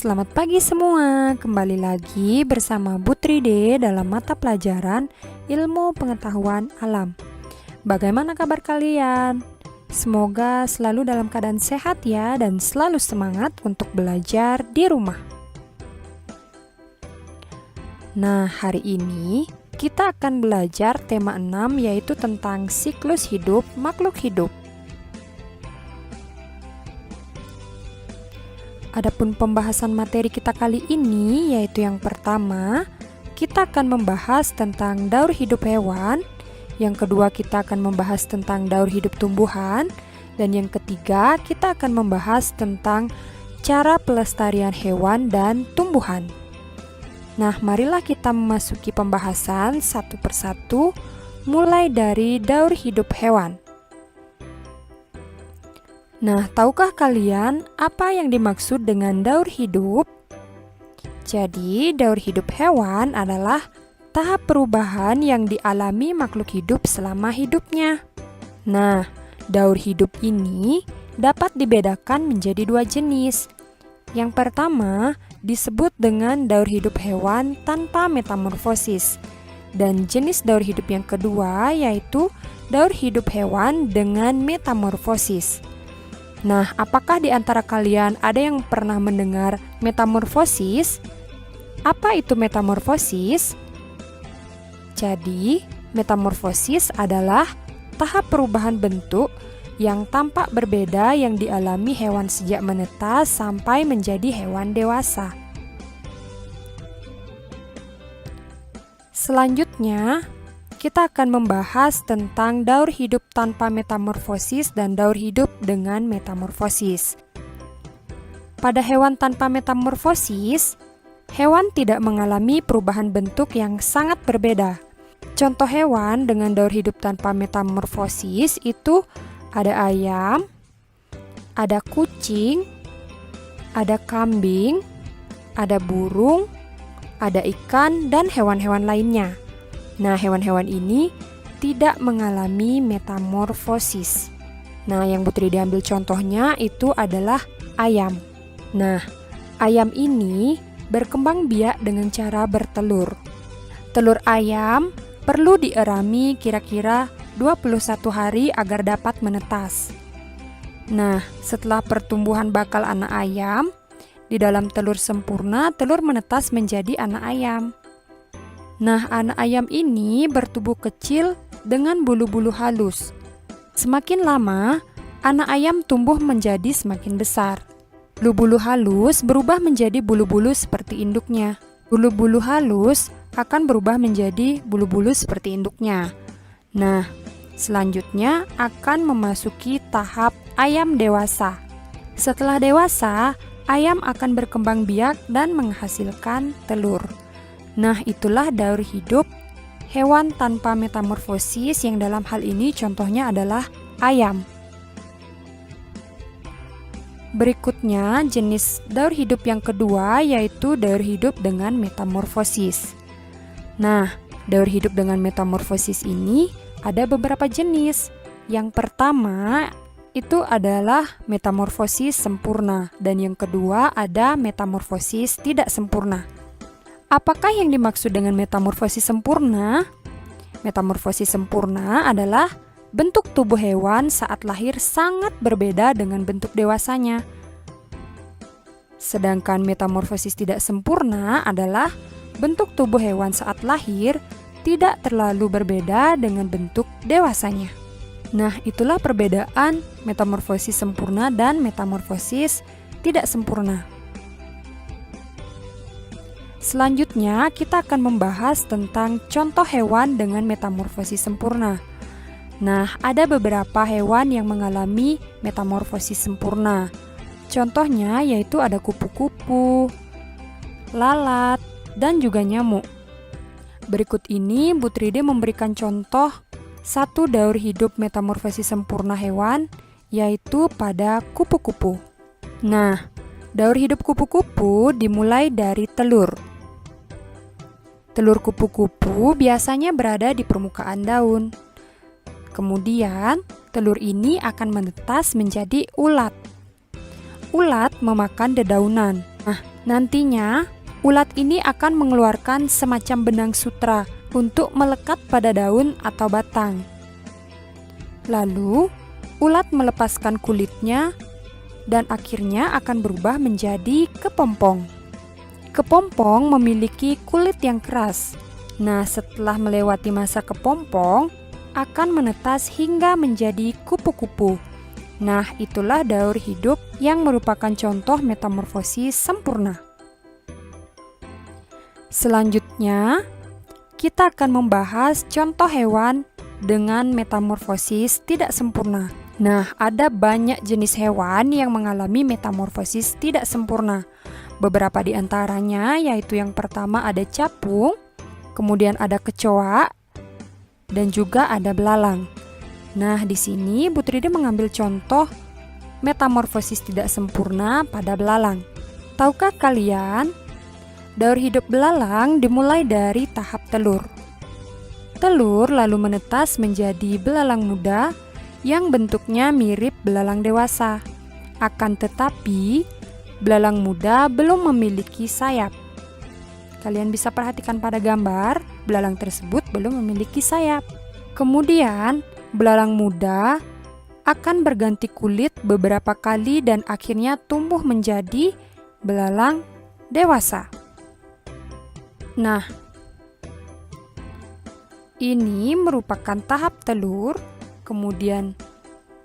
selamat pagi semua. Kembali lagi bersama Bu Tride dalam mata pelajaran Ilmu Pengetahuan Alam. Bagaimana kabar kalian? Semoga selalu dalam keadaan sehat ya dan selalu semangat untuk belajar di rumah. Nah, hari ini kita akan belajar tema 6 yaitu tentang siklus hidup makhluk hidup. Adapun pembahasan materi kita kali ini yaitu yang pertama, kita akan membahas tentang daur hidup hewan. Yang kedua, kita akan membahas tentang daur hidup tumbuhan. Dan yang ketiga, kita akan membahas tentang cara pelestarian hewan dan tumbuhan. Nah, marilah kita memasuki pembahasan satu persatu, mulai dari daur hidup hewan. Nah, tahukah kalian apa yang dimaksud dengan daur hidup? Jadi, daur hidup hewan adalah tahap perubahan yang dialami makhluk hidup selama hidupnya. Nah, daur hidup ini dapat dibedakan menjadi dua jenis. Yang pertama disebut dengan daur hidup hewan tanpa metamorfosis. Dan jenis daur hidup yang kedua yaitu daur hidup hewan dengan metamorfosis. Nah, apakah di antara kalian ada yang pernah mendengar metamorfosis? Apa itu metamorfosis? Jadi, metamorfosis adalah tahap perubahan bentuk yang tampak berbeda yang dialami hewan sejak menetas sampai menjadi hewan dewasa. Selanjutnya, kita akan membahas tentang daur hidup tanpa metamorfosis dan daur hidup dengan metamorfosis. Pada hewan tanpa metamorfosis, hewan tidak mengalami perubahan bentuk yang sangat berbeda. Contoh hewan dengan daur hidup tanpa metamorfosis itu ada ayam, ada kucing, ada kambing, ada burung, ada ikan, dan hewan-hewan lainnya. Nah, hewan-hewan ini tidak mengalami metamorfosis. Nah, yang Bu Tride ambil contohnya itu adalah ayam. Nah, ayam ini berkembang biak dengan cara bertelur. Telur ayam perlu dierami kira-kira 21 hari agar dapat menetas. Nah, setelah pertumbuhan bakal anak ayam, di dalam telur sempurna, telur menetas menjadi anak ayam. Nah, anak ayam ini bertubuh kecil dengan bulu-bulu halus. Semakin lama, anak ayam tumbuh menjadi semakin besar. Bulu-bulu halus berubah menjadi bulu-bulu seperti induknya. Bulu-bulu halus akan berubah menjadi bulu-bulu seperti induknya. Nah, selanjutnya akan memasuki tahap ayam dewasa. Setelah dewasa, ayam akan berkembang biak dan menghasilkan telur. Nah, itulah daur hidup hewan tanpa metamorfosis yang dalam hal ini contohnya adalah ayam. Berikutnya, jenis daur hidup yang kedua yaitu daur hidup dengan metamorfosis. Nah, daur hidup dengan metamorfosis ini ada beberapa jenis. Yang pertama itu adalah metamorfosis sempurna dan yang kedua ada metamorfosis tidak sempurna. Apakah yang dimaksud dengan metamorfosis sempurna? Metamorfosis sempurna adalah bentuk tubuh hewan saat lahir sangat berbeda dengan bentuk dewasanya. Sedangkan metamorfosis tidak sempurna adalah bentuk tubuh hewan saat lahir tidak terlalu berbeda dengan bentuk dewasanya. Nah, itulah perbedaan metamorfosis sempurna dan metamorfosis tidak sempurna. Selanjutnya, kita akan membahas tentang contoh hewan dengan metamorfosis sempurna. Nah, ada beberapa hewan yang mengalami metamorfosis sempurna. Contohnya yaitu ada kupu-kupu, lalat, dan juga nyamuk. Berikut ini Bu Tride memberikan contoh satu daur hidup metamorfosis sempurna hewan, yaitu pada kupu-kupu. Nah, daur hidup kupu-kupu dimulai dari telur. Telur kupu-kupu biasanya berada di permukaan daun. Kemudian, telur ini akan menetas menjadi ulat. Ulat memakan dedaunan. Nah, Nantinya, ulat ini akan mengeluarkan semacam benang sutra untuk melekat pada daun atau batang. Lalu, ulat melepaskan kulitnya dan akhirnya akan berubah menjadi kepompong. Kepompong memiliki kulit yang keras. Nah, setelah melewati masa kepompong, akan menetas hingga menjadi kupu-kupu. Nah, itulah daur hidup yang merupakan contoh metamorfosis sempurna. Selanjutnya, kita akan membahas contoh hewan dengan metamorfosis tidak sempurna. Nah, ada banyak jenis hewan yang mengalami metamorfosis tidak sempurna. Beberapa di antaranya yaitu yang pertama ada capung, kemudian ada kecoa, dan juga ada belalang. Nah, di sini Bu Tridi mengambil contoh metamorfosis tidak sempurna pada belalang. Tahukah kalian, daur hidup belalang dimulai dari tahap telur. Telur lalu menetas menjadi belalang muda yang bentuknya mirip belalang dewasa. Akan tetapi, belalang muda belum memiliki sayap. Kalian bisa perhatikan pada gambar, belalang tersebut belum memiliki sayap. Kemudian, belalang muda akan berganti kulit beberapa kali dan akhirnya tumbuh menjadi belalang dewasa. Nah, ini merupakan tahap telur, kemudian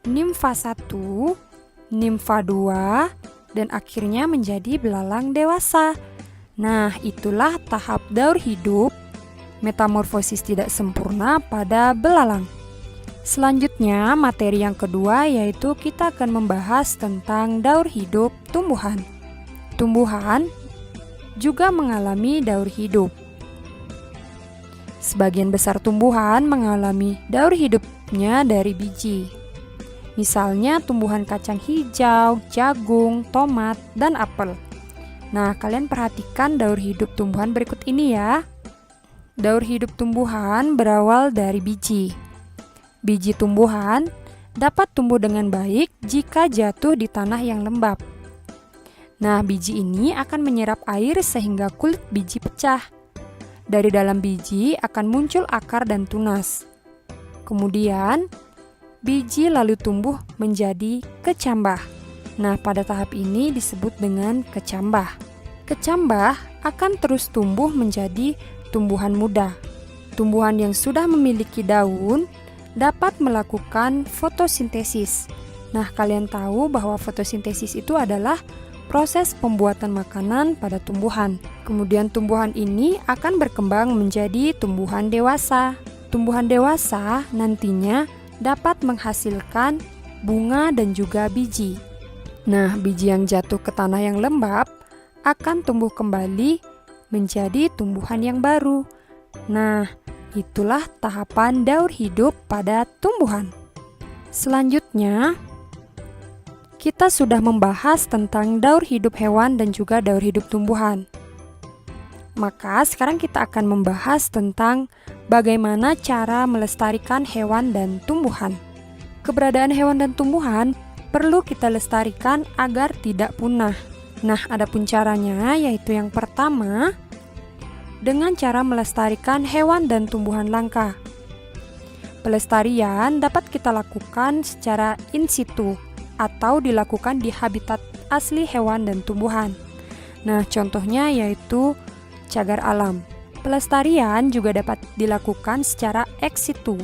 nimfa 1, nimfa 2, dan akhirnya menjadi belalang dewasa. Nah, itulah tahap daur hidup metamorfosis tidak sempurna pada belalang. Selanjutnya, materi yang kedua yaitu kita akan membahas tentang daur hidup tumbuhan. Tumbuhan juga mengalami daur hidup. Sebagian besar tumbuhan mengalami daur hidupnya dari biji. Misalnya tumbuhan kacang hijau, jagung, tomat, dan apel. Nah, kalian perhatikan daur hidup tumbuhan berikut ini ya. Daur hidup tumbuhan berawal dari biji. Biji tumbuhan dapat tumbuh dengan baik jika jatuh di tanah yang lembab. Nah, biji ini akan menyerap air sehingga kulit biji pecah. Dari dalam biji akan muncul akar dan tunas. Kemudian, biji lalu tumbuh menjadi kecambah. Nah, pada tahap ini disebut dengan kecambah. Kecambah akan terus tumbuh menjadi tumbuhan muda. Tumbuhan yang sudah memiliki daun dapat melakukan fotosintesis. Nah, kalian tahu bahwa fotosintesis itu adalah proses pembuatan makanan pada tumbuhan. Kemudian tumbuhan ini akan berkembang menjadi tumbuhan dewasa. Tumbuhan dewasa nantinya dapat menghasilkan bunga dan juga biji. Nah, biji yang jatuh ke tanah yang lembab akan tumbuh kembali menjadi tumbuhan yang baru. Nah, itulah tahapan daur hidup pada tumbuhan. Selanjutnya, kita sudah membahas tentang daur hidup hewan dan juga daur hidup tumbuhan. Maka sekarang kita akan membahas tentang bagaimana cara melestarikan hewan dan tumbuhan. Keberadaan hewan dan tumbuhan perlu kita lestarikan agar tidak punah. Nah, adapun caranya yaitu yang pertama, dengan cara melestarikan hewan dan tumbuhan langka. Pelestarian dapat kita lakukan secara in situ atau dilakukan di habitat asli hewan dan tumbuhan. Nah, contohnya yaitu cagar alam. Pelestarian juga dapat dilakukan secara ex situ,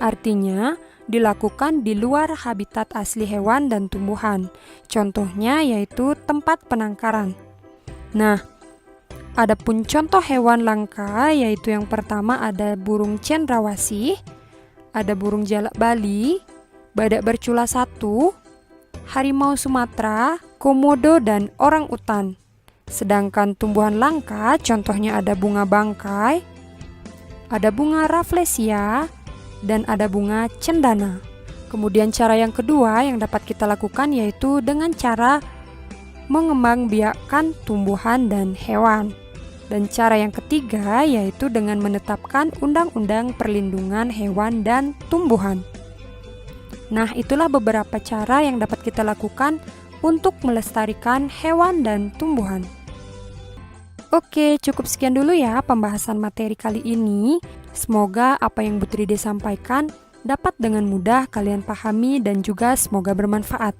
artinya dilakukan di luar habitat asli hewan dan tumbuhan. Contohnya yaitu tempat penangkaran. Nah, adapun contoh hewan langka yaitu yang pertama ada burung cendrawasih, ada burung jalak Bali, badak bercula 1, harimau Sumatera, komodo, dan orang utan. Sedangkan tumbuhan langka contohnya ada bunga bangkai, ada bunga rafflesia, dan ada bunga cendana. Kemudian cara yang kedua yang dapat kita lakukan yaitu dengan cara mengembangbiakkan tumbuhan dan hewan. Dan cara yang ketiga yaitu dengan menetapkan undang-undang perlindungan hewan dan tumbuhan. Nah, itulah beberapa cara yang dapat kita lakukan untuk melestarikan hewan dan tumbuhan. Oke, cukup sekian dulu ya pembahasan materi kali ini. Semoga apa yang Bu Tride sampaikan dapat dengan mudah kalian pahami dan juga semoga bermanfaat.